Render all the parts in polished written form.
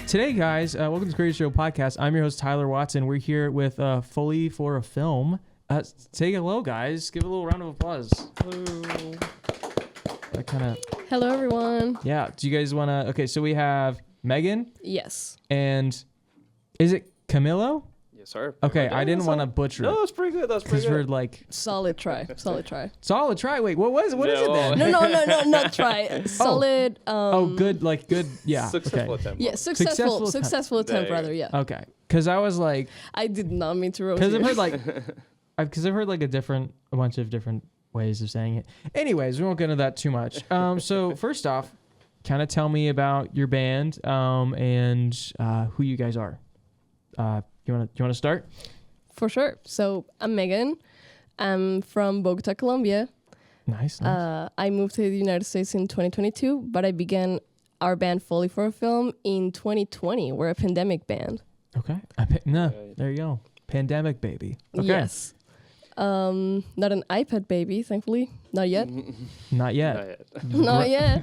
Today, guys, welcome to the Creative Show podcast. I'm your host, Tyler Watson. We're here with Foli For A Film. Say hello, guys. Give a little round of applause. Hello. Hello, everyone. Yeah. Do you guys want to... Okay, so we have Megan. Yes. And is it Camilo? Yes, sir. Okay, I didn't want to butcher it. No, that's pretty good. That's pretty Because we're good. like... Solid try. Solid try. Solid try. Wait, what is it then? No, not try. Solid. Good, like good. Yeah. Successful okay. attempt. Yeah, successful attempt, rather. Yeah. Okay. Because I was like... I did not mean to roast Because you. I've heard like a bunch of different ways of saying it. Anyways, we won't get into that too much. So first off, kind of tell me about your band and who you guys are. You want to start? For sure. So I'm Megan. I'm from Bogota, Colombia. Nice. I moved to the United States in 2022, but I began our band Foli For A Film in 2020. We're a pandemic band. Okay. There you go. Pandemic baby. Okay. Yes. Not an iPad baby, thankfully. Not yet. Not yet. Not yet.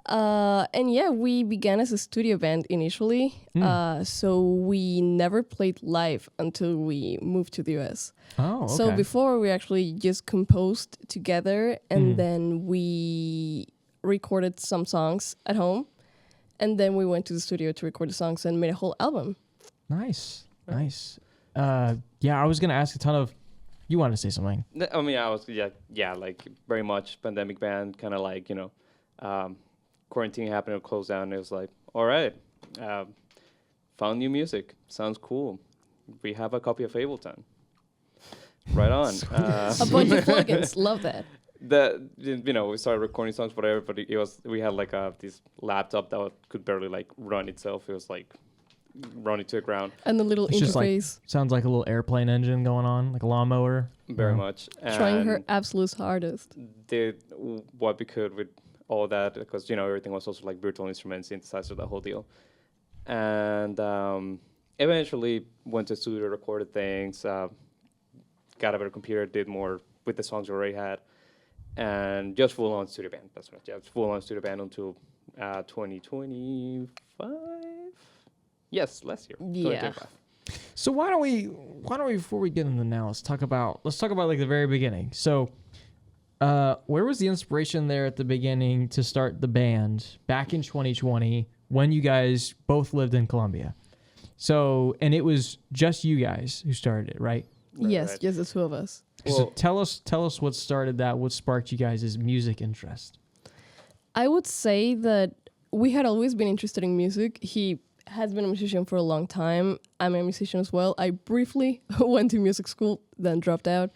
And yeah, we began as a studio band initially. So we never played live until we moved to the US. Oh, okay. So before we actually just composed together and then we recorded some songs at home. And then we went to the studio to record the songs and made a whole album. Nice. Yeah, I was going to ask a ton of... You want to say something? I mean, like very much pandemic band, kind of like, quarantine happened or closed down. It was like, all right, found new music. Sounds cool. We have a copy of Ableton. Right on. A bunch of plugins. Love that. We started recording songs, whatever, but we had like this laptop that could barely like run itself. It was like running to the ground. And the little interface. Sounds like a little airplane engine going on, like a lawnmower. Very much. Trying her absolute hardest. Did what we could with all that, because, everything was also like virtual instruments, synthesizer, that whole deal. And eventually went to studio, recorded things, got a better computer, did more with the songs we already had, and just full-on studio band. That's right. Yeah, full-on studio band until 2025. Yes, last year. Yeah. So why don't we before we get into now, let's talk about like the very beginning. So where was the inspiration there at the beginning to start the band back in 2020 when you guys both lived in Colombia? So, and it was just you guys who started it, right? Yes, right. just the two of us. So tell us what started that, what sparked you guys' music interest? I would say that we had always been interested in music. He has been a musician for a long time. I'm a musician as well. I briefly went to music school, then dropped out.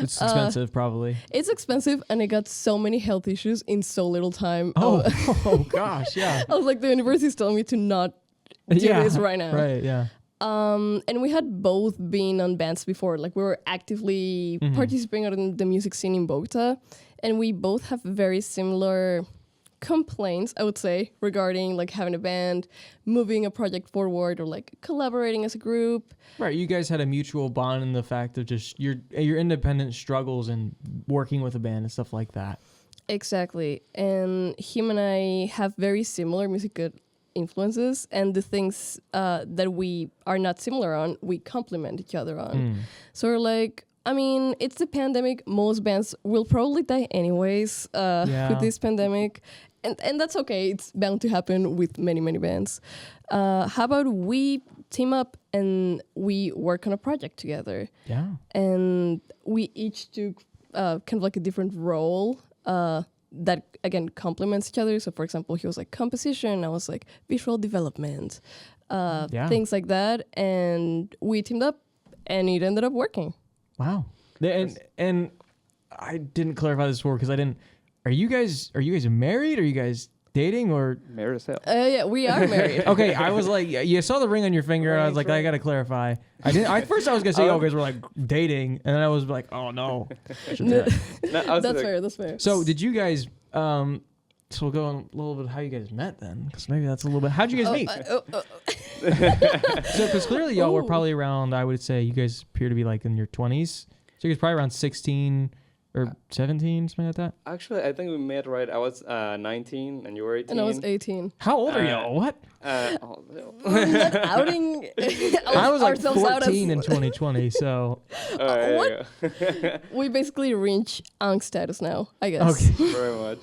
It's expensive, probably. It's expensive, and I got so many health issues in so little time. Oh gosh, yeah. I was like, the university's telling me to not do this right now. Right, yeah. And we had both been on bands before. Like, we were actively participating in the music scene in Bogota, and we both have very similar complaints, I would say, regarding like having a band, moving a project forward, or like collaborating as a group. Right, you guys had a mutual bond in the fact of just your independent struggles and working with a band and stuff like that. Exactly. And him and I have very similar musical influences, and the things that we are not similar on, we complement each other on. So we're like, I mean, it's the pandemic. Most bands will probably die anyways with this pandemic. And that's okay. It's bound to happen with many, many bands. How about we team up and we work on a project together? Yeah. And we each took kind of like a different role that, again, complements each other. So, for example, he was like composition. I was like visual development, things like that. And we teamed up and it ended up working. Wow. And I didn't clarify this before because I didn't... Are you guys married? Are you guys dating or Married as hell? Yeah, we are married. Okay, I was like, you saw the ring on your finger. I was like, I gotta clarify. I didn't. At first, I was gonna say, you guys were like dating, and then I was like, oh no. That's fair. So did you guys? So we'll go on a little bit how you guys met then, because maybe that's a little bit. How'd you guys meet? So because clearly y'all were probably around. I would say you guys appear to be like in your 20s. So you guys probably around 16. or 17, something like that. Actually, I think we met right. I was 19 and you were 18. And I was 18. How old are you? What? Oh, no. We're not outing I was like ourselves out 14 in as 2020, so All right, what? there you go. we basically reach angst status now, I guess. okay. Very much.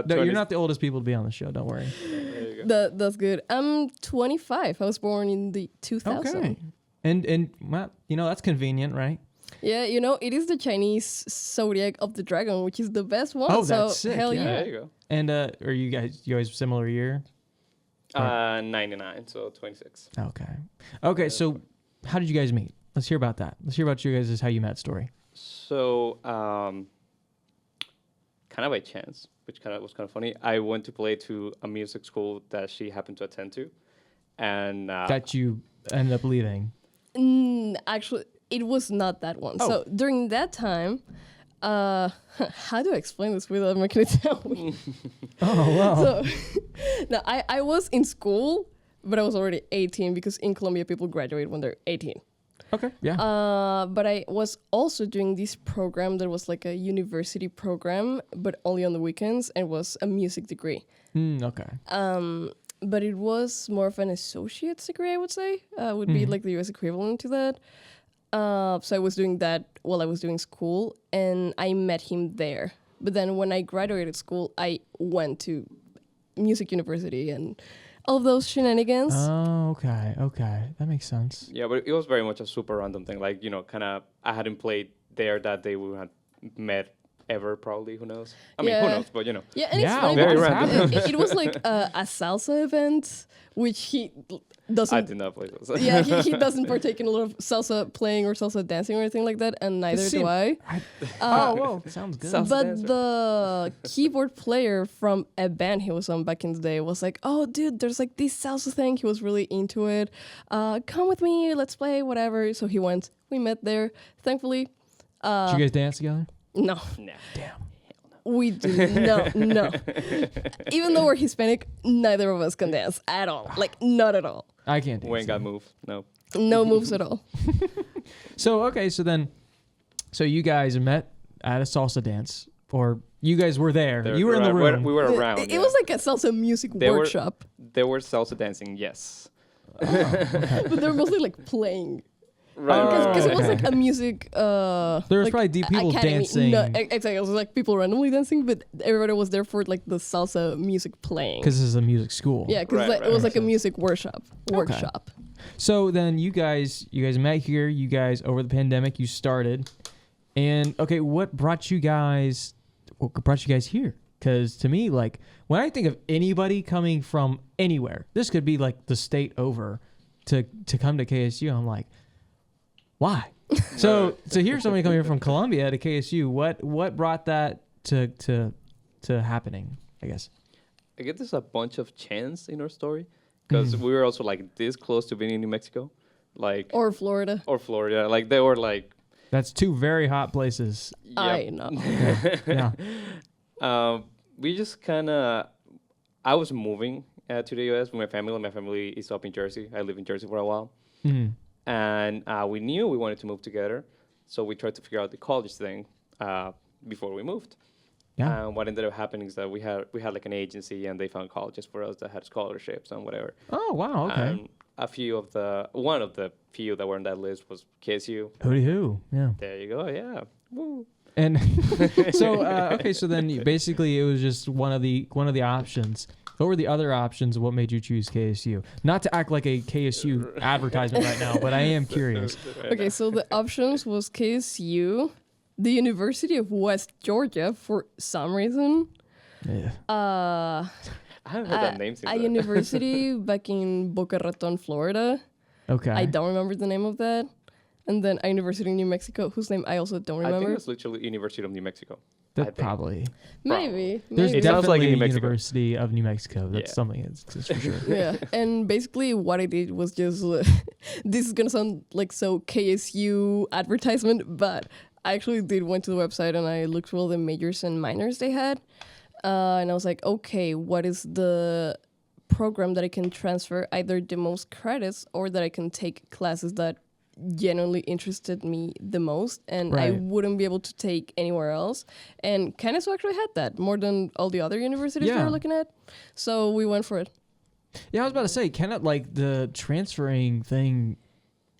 No, you're not the oldest people to be on the show. Don't worry. There you go. That's good. I'm 25. I was born in the 2000. Okay. And well, that's convenient, right? Yeah, it is the Chinese zodiac of the dragon, which is the best one. Oh, so that's sick, hell yeah. yeah. There you go. And are you guys similar year? 99, so 26. Okay. So how did you guys meet? Let's hear about that. Let's hear about you guys' how you met story. So, kind of by chance, which was kind of funny. I went to play to a music school that she happened to attend to, and That you ended up leaving. Actually, it was not that one. Oh. So during that time, how do I explain this without making it sound weird? Oh wow. So, no, I was in school, but I was already 18 because in Colombia people graduate when they're 18. Okay. Yeah. But I was also doing this program that was like a university program, but only on the weekends, and was a music degree. Okay. But it was more of an associate's degree, I would say. Would be like the US equivalent to that. So I was doing that while I was doing school, and I met him there. But then when I graduated school, I went to music university and all of those shenanigans. Oh, okay. That makes sense. yeah, but it was very much a super random thing. Like, kind of, I hadn't played there that day. We had met ever, probably. Who knows? I mean, who Yeah. knows? But Yeah, and Yeah, it's funny very because random. it was like a salsa event, which he I doesn't. did not play those. Yeah, he doesn't partake in a lot of salsa playing or salsa dancing or anything like that, and neither do I. Oh, well, sounds good. Salsa But dancer. the keyboard player from a band he was on back in the day was like, "Oh, dude, there's like this salsa thing." He was really into it. Come with me, let's play, whatever. So he went. We met there. Thankfully, Did you guys dance together? no, Nah. Damn. we do no. Even though we're Hispanic, neither of us can dance at all. Like, not at all. I can't dance. We ain't got moved. No. No moves at all. So okay, so you guys met at a salsa dance, or you guys were there. You were in the room. We were around. It was like a salsa music They were- workshop, They were salsa dancing, yes. but they were mostly like playing. Right. Because it was like a music. There was like, probably people academy. dancing. No, exactly. It was like people randomly dancing, but everybody was there for like the salsa music playing. Because this is a music school. Yeah, because Right, it was right. like a music workshop. Workshop. So then you guys met here. You guys over the pandemic you started, and okay, what brought you guys here? Because to me, like when I think of anybody coming from anywhere, this could be like the state over to come to KSU. I'm like, why? So here's somebody coming from Colombia to KSU. What brought that to happening? I guess. I guess there's a bunch of chance in our story because we were also like this close to being in New Mexico, like Or Florida. or Florida. Like they were like, That's two very hot places. I know. Yeah. we just kind of. I was moving to the U.S. with my family. My family is up in Jersey. I lived in Jersey for a while, and we knew we wanted to move together, so we tried to figure out the college thing before we moved. Yeah. What ended up happening is that we had like an agency, and they found colleges for us that had scholarships and whatever. Oh wow. Okay. And one of the few that were on that list was KSU. Hooty hoo. Yeah. There you go. Yeah. Woo. And so okay, so then basically it was just one of the options. What were the other options? What made you choose KSU? Not to act like a KSU advertisement right now, but I am curious. Okay, so the options was KSU, the University of West Georgia for some reason. Yeah. I haven't heard that name since. A university back in Boca Raton, Florida. Okay. I don't remember the name of that. And then a university in New Mexico, whose name I also don't I think remember. it's literally University of New Mexico. I That think. probably. Maybe. There's It sounds like definitely in New a Mexico. University of New Mexico. That's Yeah. something that's for sure. Yeah, and basically what I did was just this is gonna sound like so KSU advertisement, but I actually did went to the website and I looked through all the majors and minors they had, and I was like, okay, what is the program that I can transfer either the most credits or that I can take classes that genuinely interested me the most, and I Right. wouldn't be able to take anywhere else. And KNSU actually had that more than all the other universities we Yeah. were looking at. So we went for it. Yeah, I was about to say, can it like the transferring thing,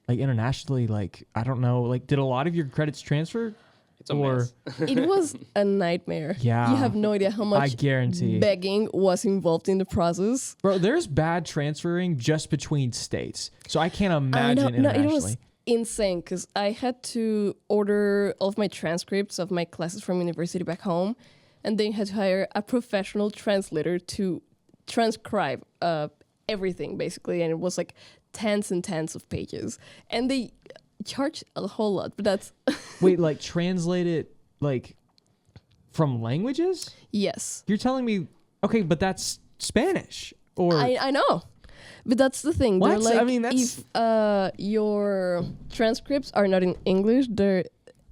like internationally? Like I don't know, like did a lot of your credits transfer? It's a mess. It was a nightmare. Yeah. You have no idea how I much guarantee. begging was involved in the process. Bro, there's bad transferring just between states. So I can't I imagine know. No, it internationally. was insane because I had to order all of my transcripts of my classes from university back home, and then had to hire a professional translator to transcribe everything basically, and it was like tens and tens of pages, and they charge a whole lot. But that's Wait, like translate it like from languages? yes. You're telling me, okay, but that's Spanish or I know. But that's the thing. What? They're like, I mean, that's- if your transcripts are not in English,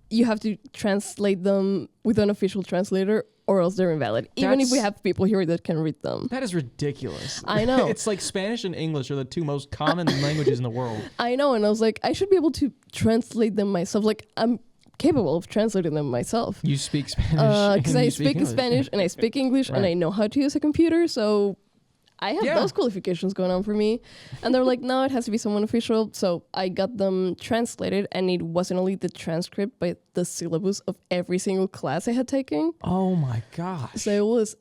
you have to translate them with an official translator, or else they're invalid. Even if we That's- have people here that can read them. that is ridiculous. I know. It's like Spanish and English are the two most common languages in the world. I know, and I was like, I should be able to translate them myself. Like, I'm capable of translating them myself. You speak Spanish Because and I you speak English. Spanish and I speak English and Right. I know how to use a computer, so I have Yeah. those qualifications going on for me. And they're like, no, it has to be someone official. So I got them translated, and it wasn't only the transcript, but the syllabus of every single class I had taken. Oh my gosh. So it was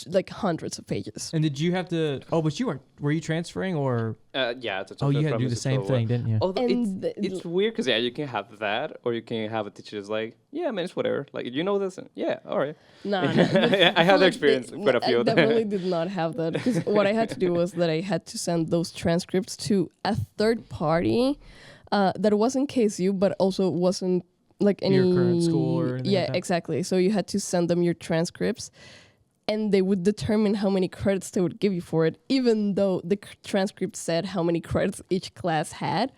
like hundreds of pages. And did you have to? Oh, but were you transferring or? Yeah, it's a Oh, you had to from do the music same to thing, didn't you? Although And it's weird because you can have that, or you can have a teacher that's like, yeah, man, it's whatever. Like, you know this, and yeah, all right. No, I had the experience quite a few I of them. definitely did not have that, because what I had to do was that I had to send those transcripts to a third party that wasn't KSU, but also wasn't like any Your current school or anything yeah, like that? exactly. So you had to send them your transcripts, and they would determine how many credits they would give you for it, even though the transcript said how many credits each class had.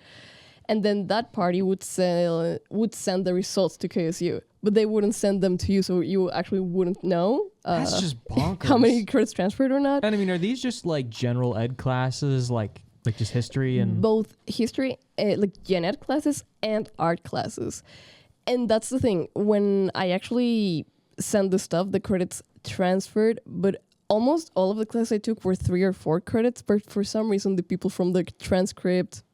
And then that party would send the results to KSU, but they wouldn't send them to you, so you actually wouldn't know That's just bonkers. how many credits transferred or not. And I mean, are these just like general ed classes, like just history and? Both history, like gen ed classes, and art classes. And that's the thing. When I actually sent the stuff, the credits transferred, but almost all of the classes I took were 3 or 4 credits. But for some reason, the people from the transcript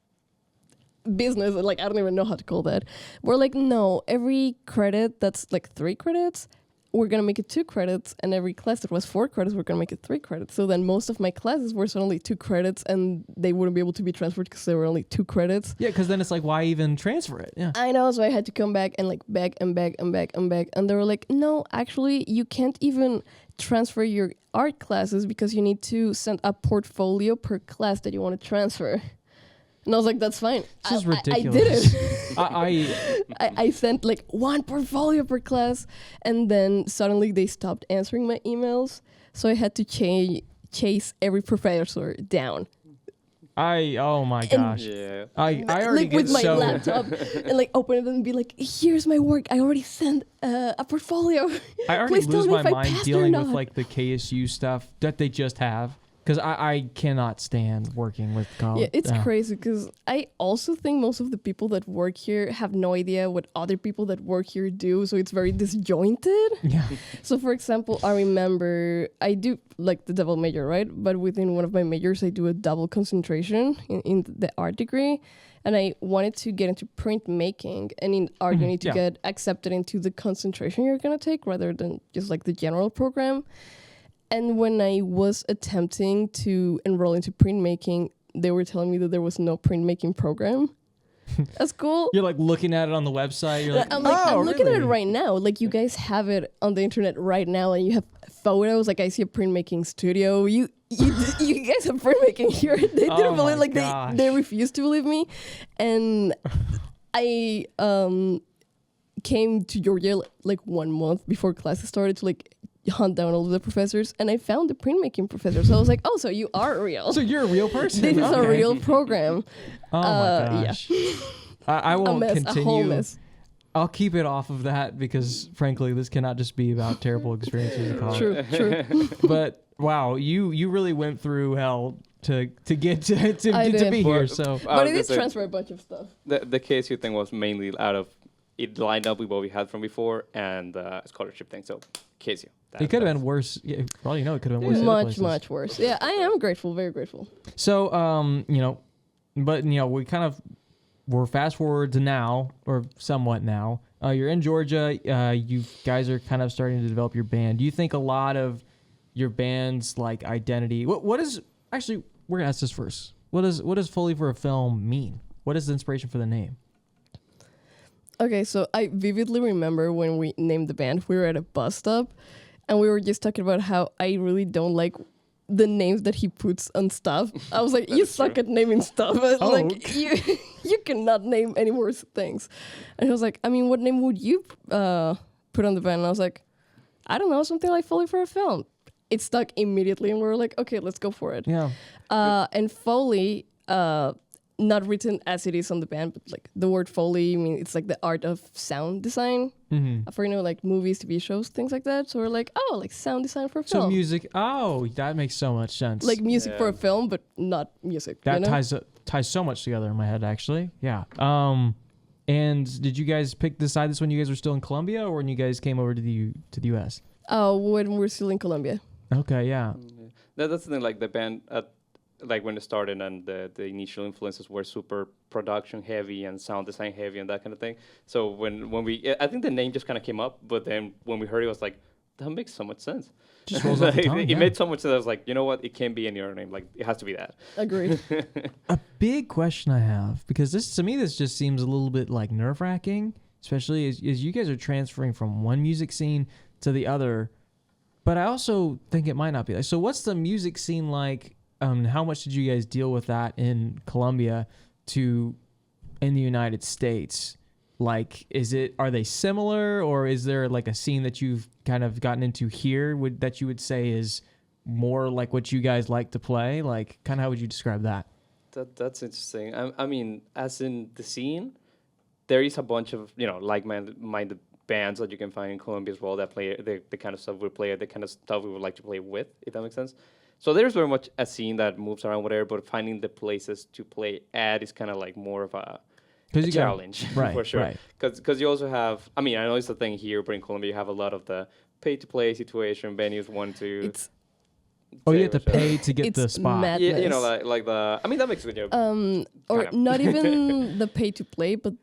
business, like, I don't even know how to call that, were like, no, every credit that's like 3 credits, we're gonna make it 2 credits, and every class that was 4 credits, we're gonna make it 3 credits. So then most of my classes were suddenly 2 credits, and they wouldn't be able to be transferred because they were only 2 credits. Yeah, because then it's like, why even transfer it? Yeah. I know, so I had to come back and like beg and beg and beg and beg, and they were like, no, actually, you can't even transfer your art classes because you need to send a portfolio per class that you want to transfer. And I was like, that's fine. This is I ridiculous. did it. I I sent like 1 portfolio per class, and then suddenly they stopped answering my emails. So I had to chase every professor down. oh my gosh. Yeah. I already Like get with my so. laptop and like open it and be like, here's my work. I already sent a portfolio. I already Please tell lose me my if I mind passed or dealing with not. like the KSU stuff that they just have. Because I cannot stand working with college. Yeah, it's crazy because I also think most of the people that work here have no idea what other people that work here do, so it's very disjointed. Yeah. So, for example, I remember I do like the double major, right? But within one of my majors, I do a double concentration in the art degree, and I wanted to get into printmaking. And in art, you need to Yeah. get accepted into the concentration you're gonna take rather than just like the general program. And when I was attempting to enroll into printmaking, they were telling me that there was no printmaking program. That's cool. You're like looking at it on the website. You're like, I'm like, oh, I'm looking at it really? right now. Like, you guys have it on the internet right now, and you have photos. Like, I see a printmaking studio. You guys have printmaking here. They didn't Oh believe. my Like, gosh. they refused to believe me, and I came to Georgia like 1 month before classes started to like hunt down all of the professors, and I found the printmaking professor. So I was like, oh, so you are real. So you're a real person. This is a Okay. real program. Oh my gosh. I A won't mess, continue. a whole mess. I'll keep it off of that because, frankly, this cannot just be about terrible experiences in college. True. But wow, you really went through hell to get to I to did. be here. So But it did transfer a bunch of stuff. The KSU thing was mainly out of it lined up with what we had from before and scholarship thing. So KSU. it could have been worse. Yeah, for all you know, it could have been worse. at other Much, places. much worse. Yeah, I am grateful, very grateful. So, but we kind of we're fast forward to now, or somewhat now. You're in Georgia. You guys are kind of starting to develop your band. Do you think a lot of your band's like identity? What is actually? We're gonna ask this first. What does Foli For A Film mean? What is the inspiration for the name? Okay, so I vividly remember when we named the band, we were at a bus stop and we were just talking about how I really don't like the names that he puts on stuff. I was like, you suck at naming stuff. Like, you cannot name any more things. And he was like, I mean, what name would you put on the band? And I was like, I don't know, something like Foli For A Film. It stuck immediately and we were like, okay, let's go for it. Yeah. And Foley, not written as it is on the band, but like the word Foley, I mean, it's like the art of sound design for, like movies, TV shows, things like that. So we're like, oh, like sound design for a film. So music. Oh, that makes so much sense. Like music for a film, but not music. that ties so much together in my head, actually. Yeah. And did you guys decide this when you guys were still in Colombia, or when you guys came over to the U.S.? Oh, when we're still in Colombia. Okay. Yeah. That's the thing. Like the band like when it started and the initial influences were super production heavy and sound design heavy and that kind of thing. So when we, I think the name just kind of came up, but then when we heard it, it was like, that makes so much sense. Just rolls off the tongue, it yeah. made so much sense. I was like, you know what? It can't be any other name. Like, it has to be that. Agreed. A big question I have, because this just seems a little bit like nerve-wracking, especially as you guys are transferring from one music scene to the other. But I also think it might not be like. So what's the music scene like? How much did you guys deal with that in Colombia in the United States? Like, are they similar, or is there like a scene that you've kind of gotten into here that you would say is more like what you guys like to play? Like, kind of how would you describe that? That's interesting. I mean, as in the scene, there is a bunch of, like-minded bands that you can find in Colombia as well that play the kind of stuff we play, the kind of stuff we would like to play with, if that makes sense. So there's very much a scene that moves around whatever, but finding the places to play at is kind of like more of a challenge, right, for sure. Right. Because you also have, I mean, I know it's a thing here, but in Colombia you have a lot of the pay-to-play situation. Venues want to... you have to pay to get the spot. Madness. Yeah, like the... I mean, that makes it... Or not even the pay to play, but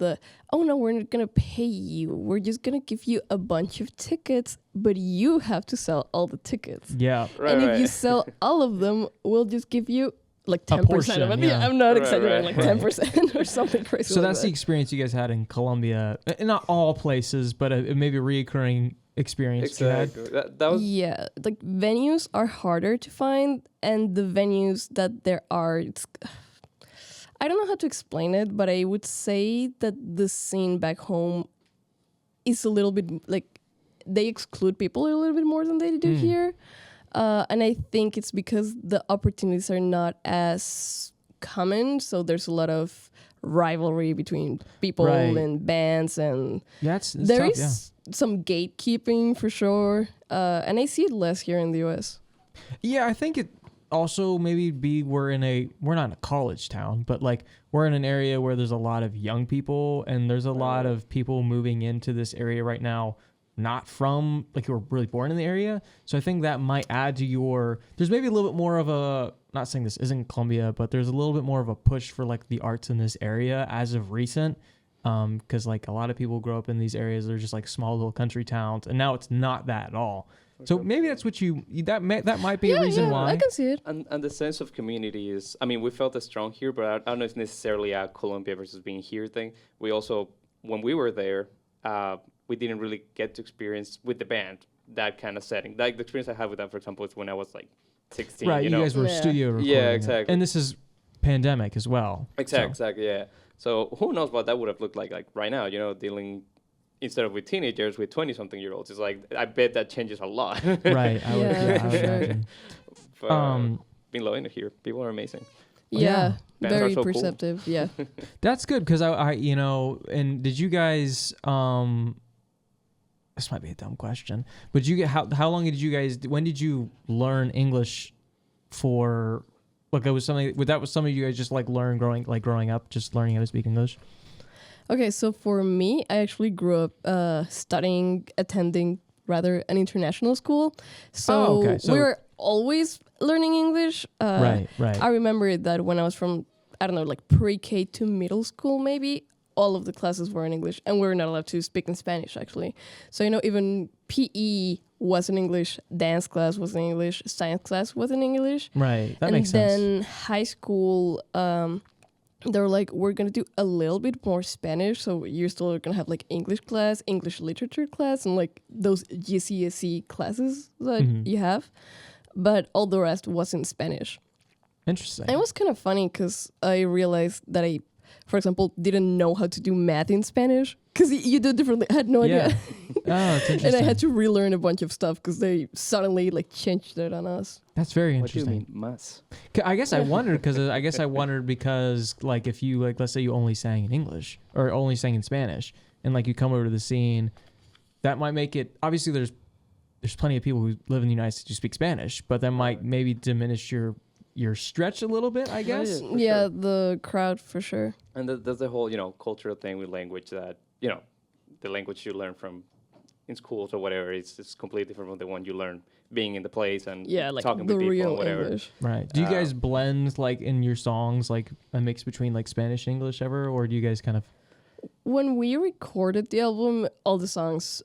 we're not gonna pay you. We're just gonna give you a bunch of tickets, but you have to sell all the tickets. Yeah. And if you sell all of them, we'll just give you like 10% of it. Yeah. I'm not exaggerating, like 10% or something crazy. So like that's that. the experience you guys had in Colombia. Not all places, but maybe a reoccurring experience you had. Exactly. That was... Yeah, like venues are harder to find, and the venues that there are, I don't know how to explain it, but I would say that the scene back home is a little bit like they exclude people a little bit more than they do here. And I think it's because the opportunities are not as common, so there's a lot of rivalry between people and bands, and there is some gatekeeping for sure, and I see it less here in the US. Yeah, I think it also maybe we're not in a college town, but like we're in an area where there's a lot of young people, and there's a lot of people moving into this area right now, not from like who were really born in the area. So I think that might add to there's maybe a little bit more of a, not saying this isn't Colombia, but there's a little bit more of a push for like the arts in this area as of recent. Because like a lot of people grow up in these areas, they're just like small little country towns, and now it's not that at all. So maybe that's what that might be a reason why. I can see it. And the sense of community is, I mean, we felt it strong here, but I don't know if it's necessarily a Colombia versus being here thing. We also, when we were there, we didn't really get to experience with the band that kind of setting. Like the experience I had with them, for example, is when I was like 16. Right, you guys were studio recording. Yeah, exactly. And this is pandemic as well. Exactly, yeah. So who knows what that would have looked like right now, dealing instead of with teenagers, with 20-something-year-olds. It's like, I bet that changes a lot. Right, I would imagine. But, being low in here, people are amazing. Yeah, Bands very are so perceptive. Cool. Yeah. That's good, because I and did you guys, this might be a dumb question, but how long did you guys, when did you learn English for, Like it was something. That was something you guys just like learned growing up, just learning how to speak English. Okay, so for me, I actually grew up attending rather an international school. So, okay. So we were always learning English. Right. I remember that when I was from, I don't know, like pre-K to middle school, maybe, all of the classes were in English, and we were not allowed to speak in Spanish, actually. So, even PE was in English, dance class was in English, science class was in English. Right. That makes sense. And then high school, they were like, we're going to do a little bit more Spanish. So you're still going to have like English class, English literature class, and like those GCSE classes that you have. But all the rest was in Spanish. Interesting. And it was kind of funny because I realized that I, for example, didn't know how to do math in Spanish because you do it differently. I had no idea. Oh, that's interesting. And I had to relearn a bunch of stuff because they suddenly like changed it on us. That's very What do you interesting. mean, mas? I guess I wondered because like if you like let's say you only sang in English or only sang in Spanish and like you come over to the scene, that might make it obviously there's plenty of people who live in the United States who speak Spanish, but that might maybe diminish your stretch a little bit, I guess. for Yeah, sure. the crowd for sure. And there's the whole, cultural thing with language that, the language you learn from in schools or whatever, it's completely different from the one you learn being in the place and Yeah, like talking the with people real and whatever. English. Right. Do you guys blend like in your songs like a mix between like Spanish and English ever, or do you guys kind of? When we recorded the album, all the songs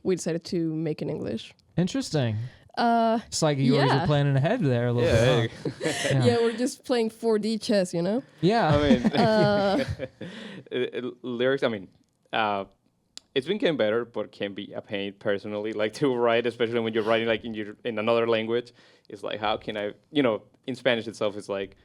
we decided to make in English. Interesting. It's like you always yeah. were planning ahead there a little bit. Huh? Yeah, we're just playing 4D chess, Yeah. I mean, lyrics, it's been getting better, but can be a pain personally, like to write, especially when you're writing like in another language. It's like, how can I, in Spanish itself, it's like,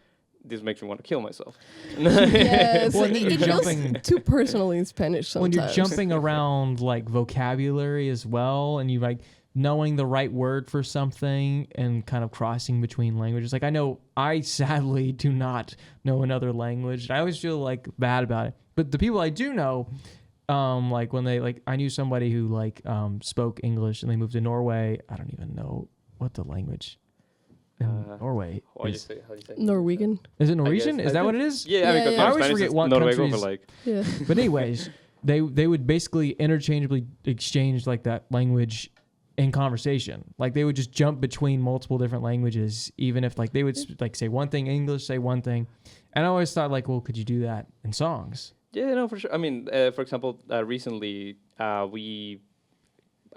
this makes me want to kill myself. Yeah, Well, it feels jumping- too personal in Spanish sometimes. When you're jumping around like vocabulary as well, and you like knowing the right word for something and kind of crossing between languages. Like I sadly do not know another language. I always feel like bad about it. But the people I do know, like when they like, I knew somebody who like spoke English and they moved to Norway. I don't even know what the language in Norway How do you is. say? Norwegian. Is it Norwegian? guess- Is I that what think- it is? Yeah, Yeah, because yeah. I always Spanish forget is what Norwego, countries- but like, Yeah. But anyways, they would basically interchangeably exchange like that language in conversation. Like they would just jump between multiple different languages, even if like they would like say one thing in English, say one thing. And I always thought like, well, could you do that in songs? yeah, no, for sure. I mean, for example, recently we,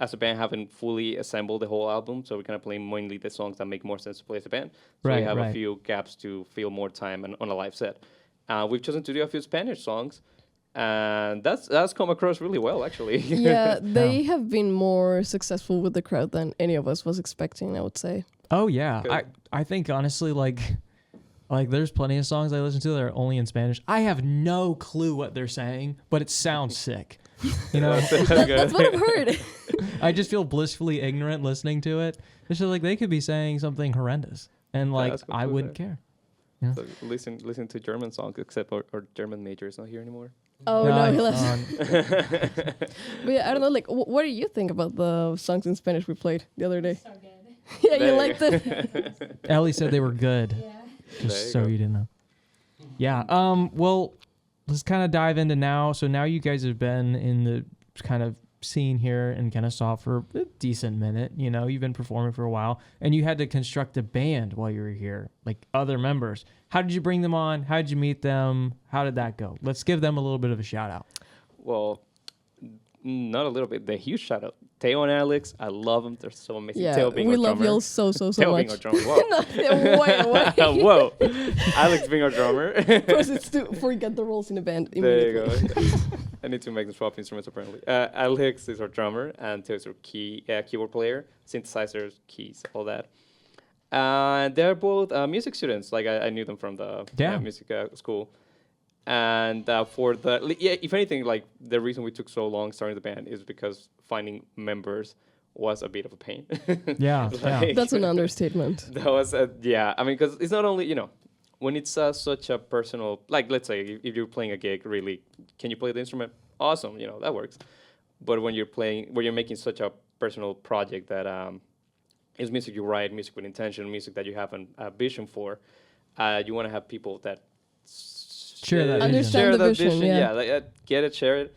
as a band, haven't fully assembled the whole album, so we're kind of playing mainly the songs that make more sense to play as a band. So we Right, have right. a few gaps to fill more time on a live set. We've chosen to do a few Spanish songs, and that's come across really well, actually. Yeah, they have been more successful with the crowd than any of us was expecting, I would say. Oh yeah. Good. I think honestly like there's plenty of songs I listen to that are only in Spanish. I have no clue what they're saying, but it sounds sick. You know, That's what I've heard. I just feel blissfully ignorant listening to it. It's just like they could be saying something horrendous, and like that's I completely wouldn't care. So listen to German songs, except our German major is not here anymore. Oh no, he left. on- But yeah, I don't know. Like, what do you think about the songs in Spanish we played the other day? So good. Yeah, you There you liked it. Ellie said they were good. Yeah. There Just you so go. you didn't know. Yeah. Well, let's kind of dive into now. So now you guys have been in the kind of scene here in Kennesaw for a decent minute. You know, you've been performing for a while, and you had to construct a band while you were here, like other members. How did you bring them on? How did you meet them? How did that go? Let's give them a little bit of a shout out. Well, not a little bit. The huge shout out, Teo and Alex. I love them. They're so amazing. Yeah, Teo being we our love drummer. y'all so Teo being much. our drummer. Whoa. Wait. Whoa. Alex being our drummer. Proceeds to forget the roles in the band There you immediately. go. I need to make them swap instruments apparently. Alex is our drummer and Teo is our keyboard player, synthesizers, keys, all that. They're both music students. Like I knew them from the music school. And if anything, like the reason we took so long starting the band is because finding members was a bit of a pain. Yeah. Like, That's an understatement. that was I mean, because it's not only when it's such a personal, like let's say if you're playing a gig, really, can you play the instrument? Awesome, that works. But when you're making such a personal project that is music you write, music with intention, music that you have a vision for, you want to have people that Share that Understand vision. the that vision, yeah. like, get it, share it,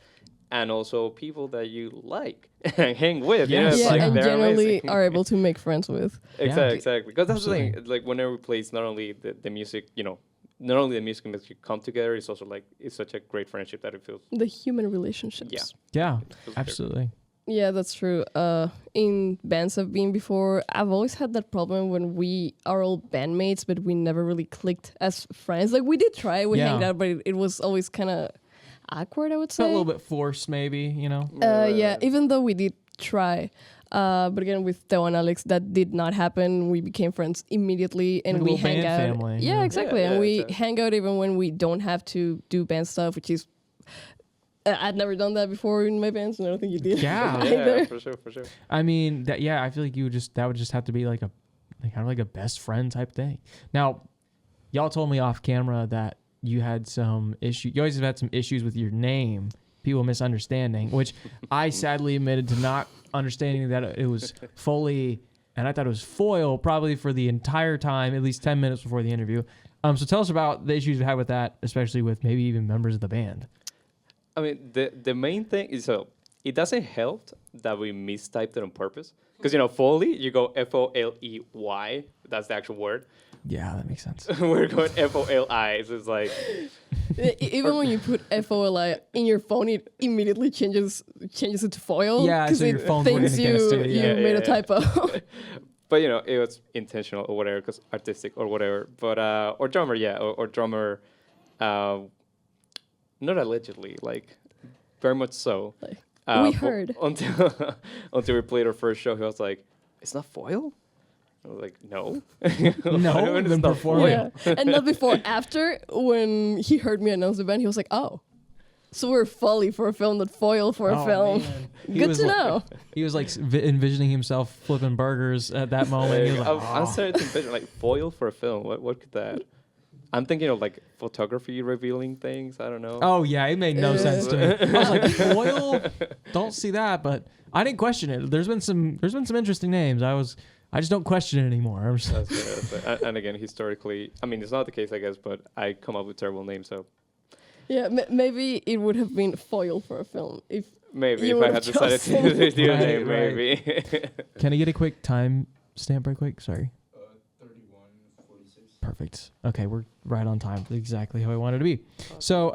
and also people that you like and hang with. You know, Yes. it's Yeah, like and they're generally amazing. are able to make friends with. Exactly. Because that's the Absolutely. thing. Like whenever we play, it's not only the music, you know, not only the music makes you come together. It's also like it's such a great friendship that it feels. The human relationships. Yeah. Yeah, feels great. absolutely. Yeah, that's true. In bands I've been before, I've always had that problem when we are all bandmates, but we never really clicked as friends. Like we did try, we Yeah. hanged out, but it was always kind of awkward, I would say. Felt a little bit forced, maybe, you know? Yeah, even though we did try. But again, with Theo and Alex, that did not happen. We became friends immediately, and Like a we little hang band out. family, Yeah, yeah. exactly. Yeah, And we exactly. hang out even when we don't have to do band stuff, which is I'd never done that before in my bands, and I don't think you did. Yeah. either. Yeah, for sure. I mean, I feel like that would just have to be like kind of like a best friend type thing. Now, y'all told me off camera that you had some issue. You always have had some issues with your name, people misunderstanding, which I sadly admitted to not understanding that it was Foli, and I thought it was Foil probably for the entire time, at least 10 minutes before the interview. So tell us about the issues you had with that, especially with maybe even members of the band. I mean, the main thing is it doesn't help that we mistyped it on purpose. Because, you know, Foley, you go Foley. That's the actual word. Yeah, that makes sense. We're going Foli. So it's like, Even when you put FOLI in your phone, it immediately changes it to foil. Yeah, because so your it phone's thinks working against you it, you yeah. made a Yeah. typo. but, you know, it was intentional or whatever, because artistic or whatever. But, or drummer, yeah, or drummer, not allegedly, like, very much so. Like, we but heard. Until we played our first show, he was like, "It's not foil." I was like, "No, No, It's then not perform foil." it. Yeah, and not before. After, when he heard me announce the band, he was like, "Oh, so we're Folly for a film, not Foil for a Oh, film." man. He Good was to like- know. He was like envisioning himself flipping burgers at that moment. He was like, I'm "Oh." starting to envision like foil for a film. What could that? I'm thinking of like photography revealing things. I don't know. Oh yeah, it made no sense to me. I was like, foil? Don't see that, but I didn't question it. There's been some interesting names. I just don't question it anymore. I'm just, That's good. And again, historically, I mean, it's not the case, I guess, but I come up with terrible names, so Yeah, maybe it would have been Foil for a film if maybe You if I would had have decided chosen- to do a Right, name, right. maybe. can I get a quick time stamp right quick? Sorry. 31:46. Perfect. Okay, we're right on time. Exactly how I wanted to be. So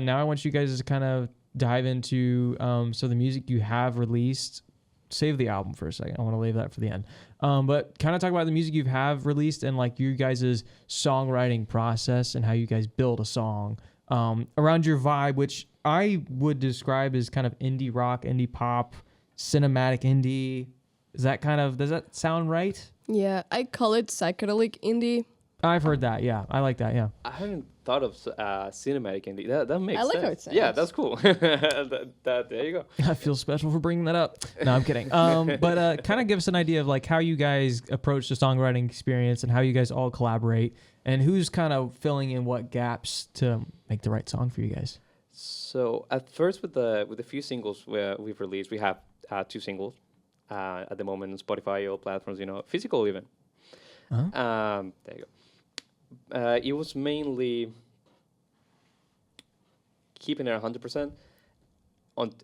now I want you guys to kind of dive into so the music you have released. Save the album for a second. I want to leave that for the end. But kind of talk about the music you have released and like you guys' songwriting process and how you guys build a song around your vibe, which I would describe as kind of indie rock, indie pop, cinematic indie. Does that sound right? Yeah, I call it psychedelic indie. I've heard that. Yeah, I like that. Yeah. I hadn't thought of cinematic indie. That makes I like sense. how it sounds. Yeah, that's cool. There you go. I feel special for bringing that up. No, I'm kidding. But kind of give us an idea of like how you guys approach the songwriting experience and how you guys all collaborate and who's kind of filling in what gaps to make the right song for you guys. So at first, with the few singles we've released, we have 2 singles at the moment on Spotify, all platforms, you know, physical even. Uh-huh. There you go. It was mainly keeping it 100%.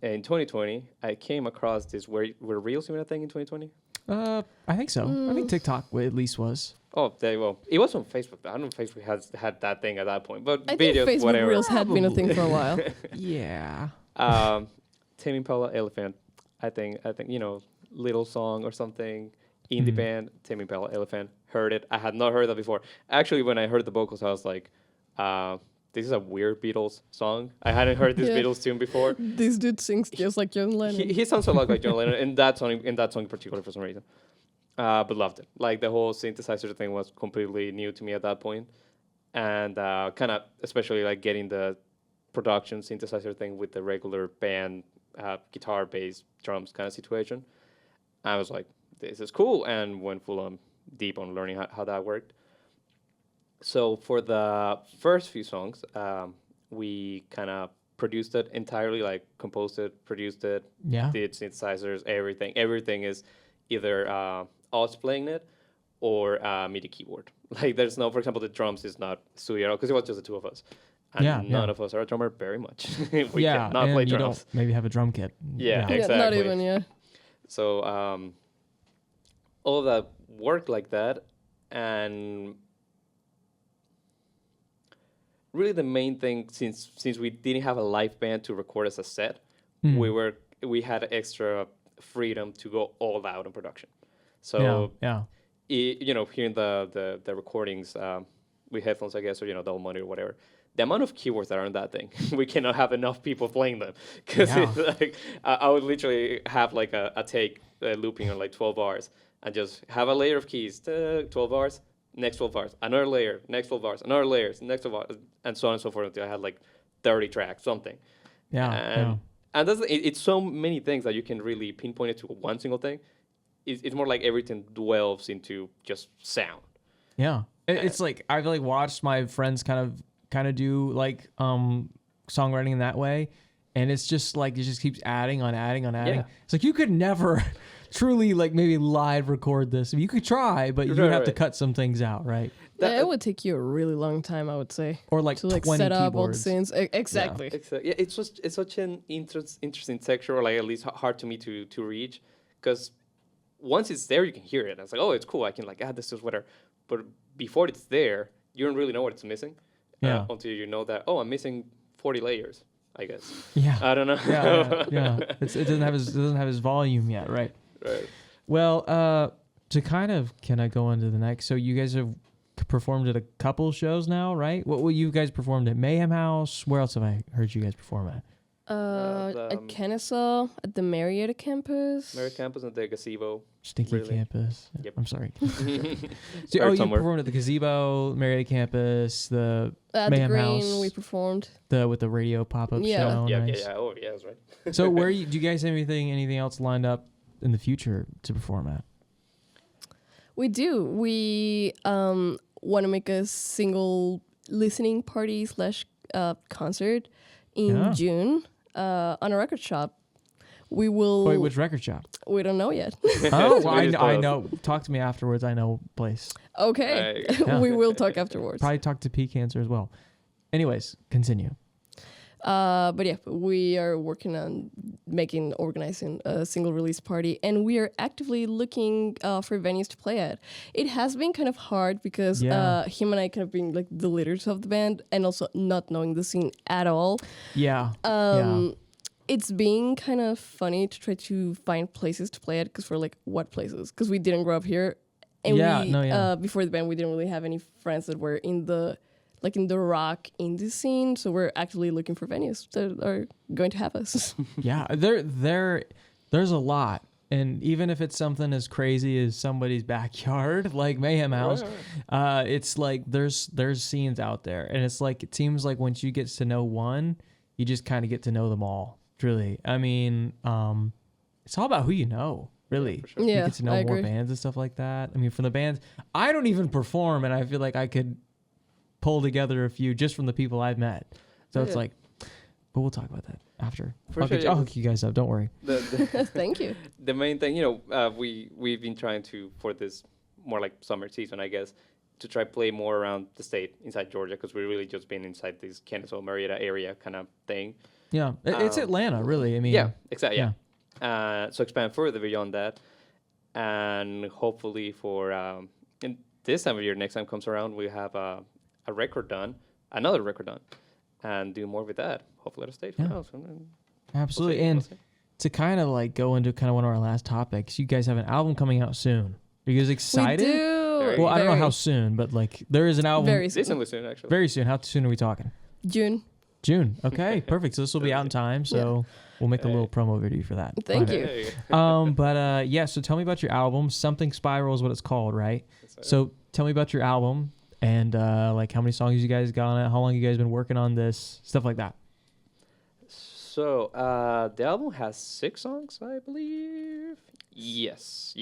In 2020, I came across this. Were Reels even a thing in 2020? I think so. I think TikTok at least was. Oh, there you go. It was on Facebook. I don't know if Facebook had that thing at that point, but I videos, think Facebook whatever. Reels had been a thing for a while. Yeah. Tame Impala Elephant. I think you know, little song or something. Indie band, Tame Impala Elephant. Heard it. I had not heard that before. Actually, when I heard the vocals, I was like, this is a weird Beatles song. I hadn't heard this Yeah. Beatles tune before. This dude sings just like John Lennon. He sounds a lot like John Lennon in that song in particular for some reason. But loved it. Like the whole synthesizer thing was completely new to me at that point. And kind of especially like getting the production synthesizer thing with the regular band guitar, bass, drums kind of situation. I was like, this is cool, and went full on deep on learning how that worked. So for the first few songs, we kind of produced it entirely, like composed it, produced it, Yeah. did synthesizers, everything. Everything is either us playing it or MIDI keyboard. Like there's no, for example, the drums is not studio because it was just the two of us. And none of us are a drummer very much. We cannot play and you drums. don't maybe have a drum kit. Yeah, Yeah, exactly. not even, yeah. So all of that worked like that, and really the main thing, since we didn't have a live band to record as a set, we had extra freedom to go all out in production. So hearing the recordings with headphones, I guess, or double monitor or whatever. The amount of keyboards that are on that thing, we cannot have enough people playing them, because like I would literally have like a take looping on like 12 bars and just have a layer of keys, 12 bars, next 12 bars, another layer, next 12 bars, another layer, next 12 bars, and so on and so forth until I had like 30 tracks, something. And that's it's so many things that you can really pinpoint it to one single thing. It's more like everything dwells into just sound. Yeah, it's like I've like watched my friends kind of do like songwriting in that way, and it's just like it just keeps adding on. It's like you could never truly like maybe live record this. You could try, but you would have to cut some things out, right? It would take you a really long time, I would say. Or like to like 20 set up keyboards. all the scenes. Exactly. Yeah, it's such an interesting texture, or like at least hard to me to reach, because once it's there, you can hear it. And it's like, oh, it's cool. I can like add this to whatever. But before it's there, you don't really know what it's missing. Until you know that, oh, I'm missing 40 layers, I guess. Yeah. I don't know. Yeah. It doesn't have his volume yet, right? Right. Well, can I go into the next? So you guys have performed at a couple shows now, right? What you guys performed at Mayhem House? Where else have I heard you guys perform at? At Kennesaw, at the Marietta campus. Marietta campus and the gazebo. Stinky Really? campus. Yep. I'm sorry. So, you performed at the gazebo, Marietta campus, the At Mayhem the Green, House, we performed. with the radio pop-up show. Yeah, Nice. yeah. Oh, yeah, that's right. So do you guys have anything else lined up in the future to perform at? We do. We want to make a single listening party / concert in June on a record shop. We will. Wait, which record shop? We don't know yet. Oh, well, I know. Talk to me afterwards. I know place. Okay. Yeah. We will talk afterwards. Probably talk to P Cancer as well. Anyways, continue. But yeah, we are working on organizing a single release party, and we are actively looking for venues to play at. It has been kind of hard because him and I kind of being like the leaders of the band and also not knowing the scene at all. Yeah. It's been kind of funny to try to find places to play at because we're like, what places? Because we didn't grow up here. And before the band, we didn't really have any friends that were in the rock indie scene, so we're actively looking for venues that are going to have us. Yeah, there's a lot, and even if it's something as crazy as somebody's backyard, like Mayhem House, it's like there's scenes out there, and it's like it seems like once you get to know one, you just kind of get to know them all. Really, I mean, it's all about who you know. Really, for sure. You Yeah, get to know I more agree. bands and stuff like that. I mean, from the bands, I don't even perform, and I feel like I could pull together a few just from the people I've met. So it's like, but we'll talk about that after. I'll hook you guys up. Don't worry. Thank you. The main thing, we've been trying to, for this more like summer season, I guess, to try play more around the state inside Georgia, because we've really just been inside this Kennesaw, Marietta area kind of thing. Yeah, it's Atlanta, really. I mean, yeah, exactly. Yeah. So expand further beyond that, and hopefully for in this time of year, next time comes around, we have another record done, and do more with that. Hopefully at a stage. Yeah. Absolutely. We'll see. To kind of like go into kind of one of our last topics, you guys have an album coming out soon. Are you guys excited? We do. Well, I don't know how soon, but like there is an album Very soon. Decently soon, actually. very soon. How soon are we talking? June. June. Okay, perfect. So this will be out in time. So we'll make a little promo video for that. Thank you. Hey. So tell me about your album. Something Spiral is what it's called, right? Yes, sir. So tell me about your album and like how many songs you guys got on it, how long you guys been working on this, stuff like that. So the album has 6 songs, I believe. Yes.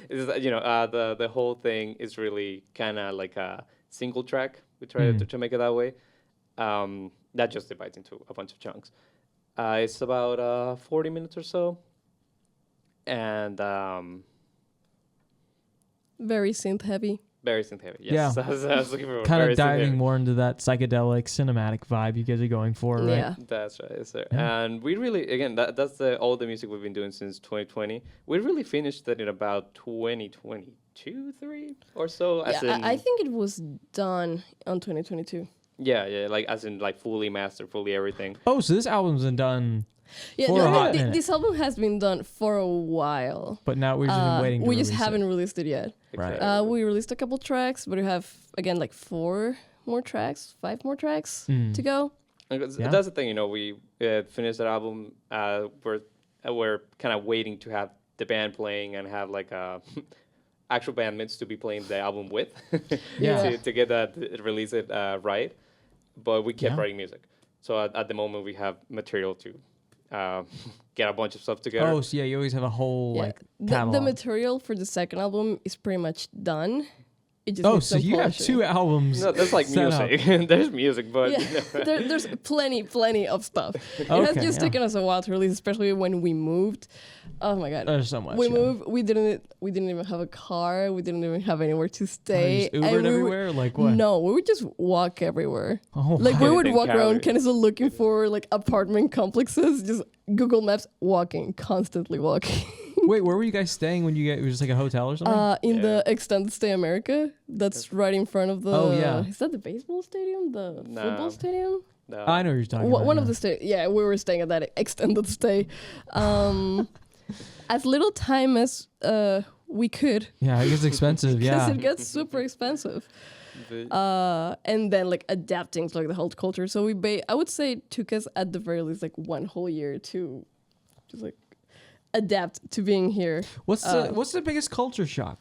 The whole thing is really kind of like a single track. We try to make it that way. That just divides into a bunch of chunks. It's about 40 minutes or so, and Very synth heavy. Very synth heavy. Yes. Yeah. I was looking for Kind very of synth diving heavy. more into that psychedelic cinematic vibe you guys are going for, right? Yeah. That's right, sir. Yeah. And we really, again, that's all the music we've been doing since 2020. We really finished that in about 2022, 3 or so. As Yeah, in, I think it was done on 2022. yeah, like as in like fully mastered, fully everything. Oh, so this album's been done, Yeah, For a hot thi- minute. this album has been done for a while. but now we've just been waiting to We just release it. haven't released it yet. Right. Exactly. We released a couple tracks, but we have again like 5 more tracks Mm. to go. And 'cause Yeah. that's the thing, we finished that album. We're kind of waiting to have the band playing and have like actual bandmates to be playing the album with. Yeah. to get that release it right. But we kept Yeah. writing music, so at the moment we have material to get a bunch of stuff together. Oh, so yeah, you always have a whole like the catalog. material for the second album is pretty much done. It just Oh, needs so some you have polishing. 2 albums. No, that's like set up. music. There's music, but Yeah, there's plenty of stuff. It has Okay, just yeah. taken us a while to release, especially when we moved. Oh my god, There's so much. we yeah. moved. We didn't even have a car. We didn't even have anywhere to Oh, you stay. just and Ubered we would- everywhere? Like what? No, we would just walk everywhere. Oh, Like we wow. would In walk around Cali. kind of looking for like apartment complexes, just Google Maps, walking, constantly walking. Wait, where were you guys staying when you get? It was just like a hotel or something? In Yeah. the Extended Stay America, that's right in front of the. Oh, yeah. Is that the baseball stadium? The No. football stadium? no. I know what you're talking about. One of yeah. the stay. Yeah, we were staying at that Extended Stay. As little time as we could, Yeah, it gets expensive. because Yeah. it gets super expensive. The- And then like adapting to like the whole culture. So I would say it took us at the very least like 1 whole year to just like adapt to being here. What's the biggest culture shock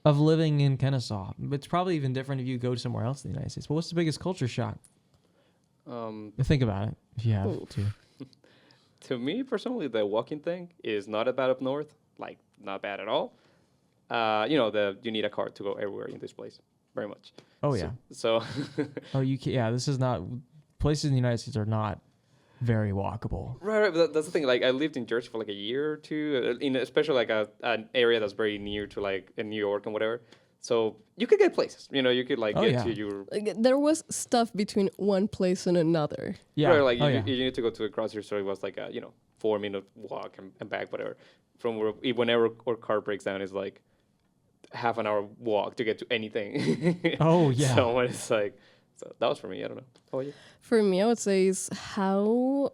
of living in Kennesaw? It's probably even different if you go somewhere else in the United States. But what's the biggest culture shock? Think about it if you have Ooh. to. To me personally, the walking thing is not that bad up north. Like not bad at all. You need a car to go everywhere in this place, very much. Oh So- yeah. So Oh, you can. Yeah, this is not. Places in the United States are not very walkable. right. But that's the thing. Like I lived in Jersey for like a year or two, in especially like an area that's very near to like in New York and whatever. So you could get places. You could like Oh, get yeah. to your. Like, there was stuff between one place and another. Yeah. Right, like oh, you, yeah. you need to go to a grocery store. It was like a 4-minute walk and back, whatever. From whenever our car breaks down, is like half an hour walk to get to anything. Oh, yeah. So when it's like, so that was for me. I don't know. How about you? For me, I would say is how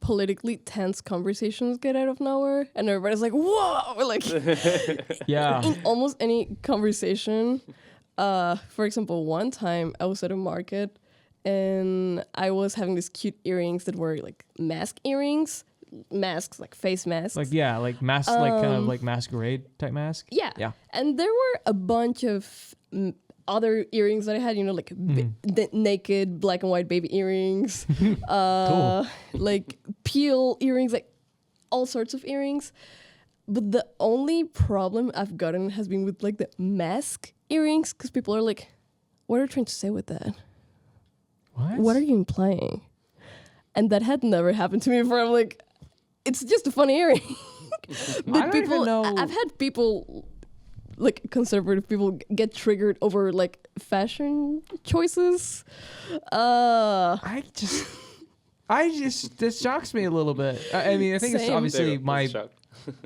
politically tense conversations get out of nowhere, and everybody's like, "Whoa!" Like Yeah. in almost any conversation. For example, one time I was at a market and I was having these cute earrings that were like masks, like face masks. Like like mask, like kind of like masquerade type mask. Yeah. Yeah. And there were a bunch of other earrings that I had, like naked black and white baby earrings, like peel earrings, like all sorts of earrings. But the only problem I've gotten has been with like the mask earrings, because people are like, what are you trying to say with that? What are you implying? And that had never happened to me before. I'm like, it's just a funny earring. I don't even know. I've had people, like conservative people, get triggered over like fashion choices. I just this shocks me a little bit. I mean, I think it's Same. obviously There, my. that's shocked.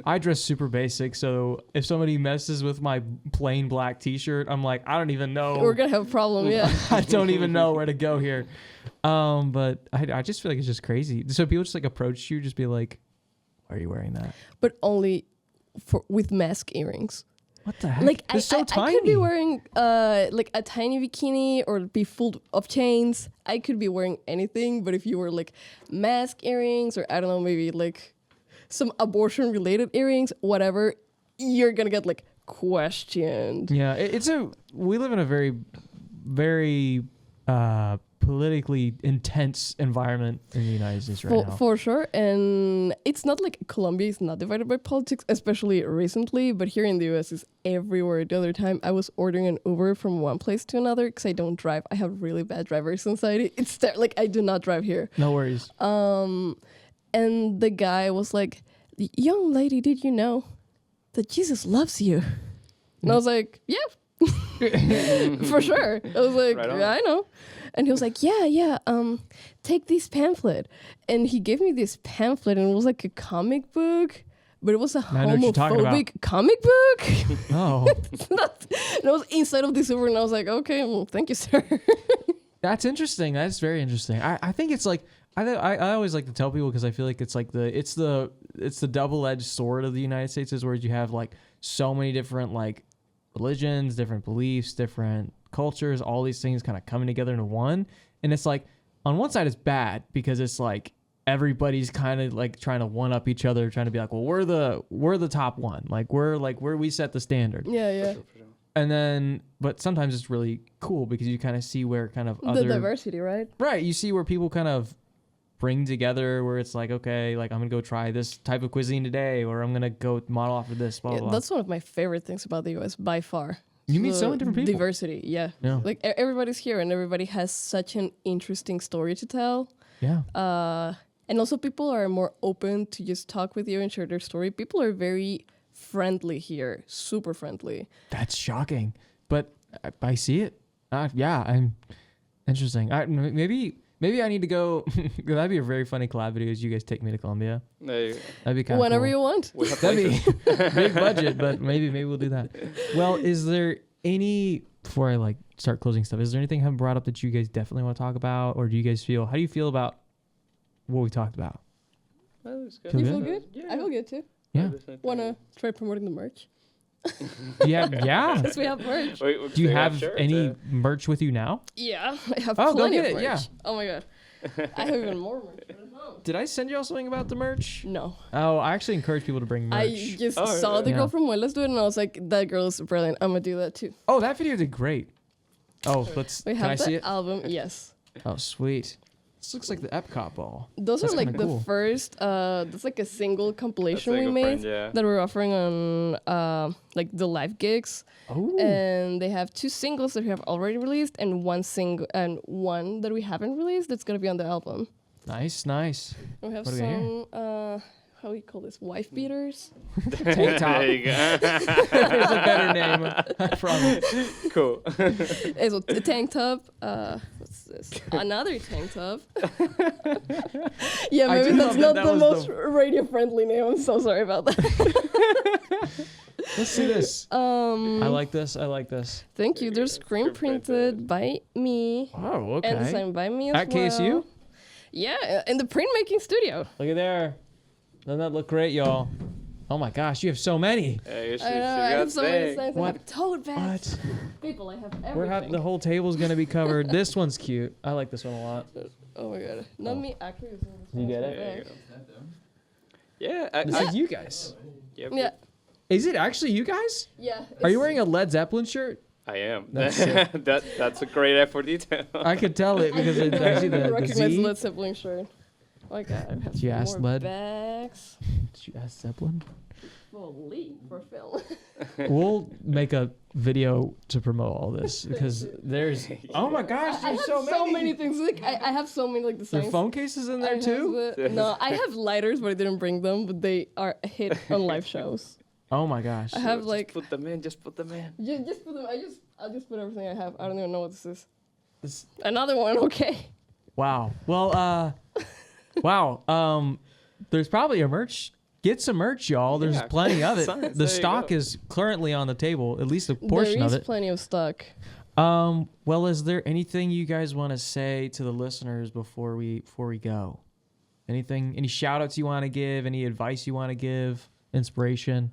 I dress super basic, so if somebody messes with my plain black T-shirt, I'm like, I don't even know. We're gonna have a problem, yeah. I don't even know where to go here. But I just feel like it's just crazy. So people just like approach you, just be like, "Why are you wearing that?" But only with mask earrings. What the heck? Like They're so I tiny. could be wearing like a tiny bikini or be full of chains. I could be wearing anything, but if you were like mask earrings or I don't know, maybe like some abortion related earrings, whatever, you're gonna get like questioned. Yeah, we live in a very, very politically intense environment in the United States right now. For sure. And it's not like Colombia is not divided by politics, especially recently, but here in the US is everywhere. The other time I was ordering an Uber from one place to another because I don't drive. I have really bad driver's anxiety. Like I do not drive here. No worries. And the guy was like, "Young lady, did you know that Jesus loves you?" And I was like, yeah, for sure. I was like, Right on. yeah, I know. And he was like, yeah, take this pamphlet. And he gave me this pamphlet, and it was like a comic book, but it was a I know what you're talking about. homophobic comic book. Oh, It's not- and I was inside of this Uber, and I was like, okay, well, thank you, sir. that's interesting. That's very interesting. I think it's like I always like to tell people because I feel like it's like it's the double-edged sword of the United States is where you have like so many different like religions, different beliefs, different cultures, all these things kind of coming together into one. And it's like on one side it's bad because it's like everybody's kind of like trying to one up each other, trying to be like, well, we're the top one. Like we're where we set the standard. Yeah. For sure. And then, but sometimes it's really cool because you kind of see where kind of The other diversity, right? right. You see where people kind of bring together where it's like, okay, like I'm gonna go try this type of cuisine today, or I'm gonna go model off of this. Blah Yeah, blah. that's one of my favorite things about the US by far. You meet so The many different people. Diversity, yeah. Yeah. Like everybody's here, and everybody has such an interesting story to tell. Yeah. And also, people are more open to just talk with you and share their story. People are very friendly here, super friendly. That's shocking, but I see it. Yeah, I'm interesting. Maybe I need to go. That'd be a very funny collab video. Is you guys take me to Colombia? There you go. That'd be kind of Whenever cool. you want. We have That'd places. be big budget, but maybe we'll do that. Well, is there any before I like start closing stuff? Is there anything I haven't brought up that you guys definitely want to talk about, or do you guys feel? How do you feel about what we talked about? Well, it's good. Feel You good? feel good? Yeah. I feel good too. Yeah. Wanna try promoting the merch? Yeah. Because we have merch. Do you have any merch with you now? Yeah, I have Oh, go plenty get of it, merch. yeah. Oh my god. I have even more merch at home. Did I send y'all something about the merch? No. Oh, I actually encourage people to bring merch. I just Oh, saw the yeah. girl from Muelas do it, and I was like, that girl's brilliant. I'm gonna do that too. Oh, that video did great. Oh, We can I have see the it? album, yes. Oh, sweet. This looks like the Epcot ball. Those That's are like kinda the cool. first, that's like a single compilation we single made print, yeah. that we're offering on like the live gigs. Oh, And they have 2 singles that we have already released and one that we haven't released that's gonna be on the album. nice. And we have What do we hear? some, how do you call this, wife beaters? Tank top. There you go. There's a better name. I promise. Cool. It's a tank top. What's this? Another tank top. Yeah, I maybe do that's love not that the was most radio-friendly name. I'm so sorry about that. Let's see this. I Um, like this. thank you. They're screen printed by me Oh, and okay. designed by me as At well. KSU? Yeah, in the printmaking studio. Look at there. Doesn't that look great, y'all? Oh my gosh, you have so many. Hey, you I should know, I got have so many thing. signs. I What? have tote bags. What? People, I have everything. We're having the whole table's gonna be covered. This one's cute. I like this one a lot. Oh my god. Not me actually using this You one get as it? my There you bag. go. Yeah. This is you guys. Yep, Yeah. yep. Is it actually you guys? Yeah. Are you it's- wearing a Led Zeppelin shirt? I am. That's sick. That's a great effort detail. I could tell it because I see the recognize Z. Led Zeppelin shirt. Oh my god, I have Did you ask more Led? bags. Did you ask Zeppelin? Foli for film. We'll make a video to promote all this because there's. Oh my gosh, I there's have so many. things. Like I have so many like the There are signs. phone cases in I there have too. no, I have lighters, but I didn't bring them. But they are a hit on live shows. Oh my gosh. I have Just like put them in. Just put them in. just put them. I'll just put everything I have. I don't even know what this is. This- Another one. Okay. Wow. Well, wow. There's probably a merch. Get some merch, y'all. There's Yeah. plenty of it. Signs, The there you stock go. is currently on the table, at least a portion There of is it. plenty of stock. Well, is there anything you guys want to say to the listeners before we go? Anything? Any shout outs you want to give? Any advice you want to give? Inspiration?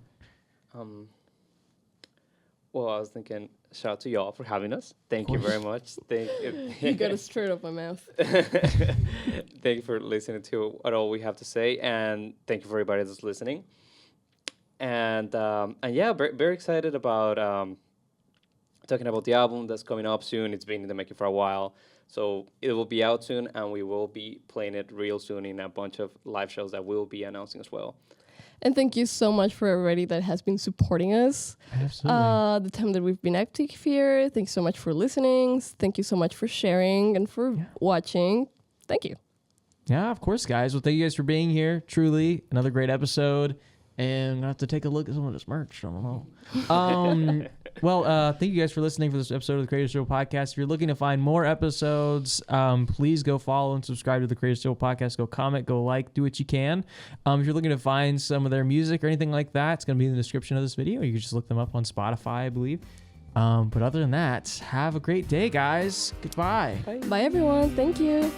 Well, I was thinking, shout out to y'all for having us. Thank you very much. You got it straight up my mouth. Thank you for listening to what all we have to say, and thank you for everybody that's listening. And yeah, very, very excited about talking about the album that's coming up soon. It's been in the making for a while, so it will be out soon, and we will be playing it real soon in a bunch of live shows that we'll be announcing as well. And thank you so much for everybody that has been supporting us. Absolutely. The time that we've been active here. Thanks so much for listening. Thank you so much for sharing and for watching. Thank you. Yeah, of course, guys. Well, thank you guys for being here. Truly, another great episode. And I have to take a look at some of this merch. I don't know. Well, thank you guys for listening for this episode of the Creative Still Podcast. If you're looking to find more episodes, please go follow and subscribe to the Creative Still Podcast. Go comment, go like, do what you can. If you're looking to find some of their music or anything like that, it's going to be in the description of this video. You can just look them up on Spotify, I believe. But other than that, have a great day, guys. Goodbye. Bye, everyone. Thank you.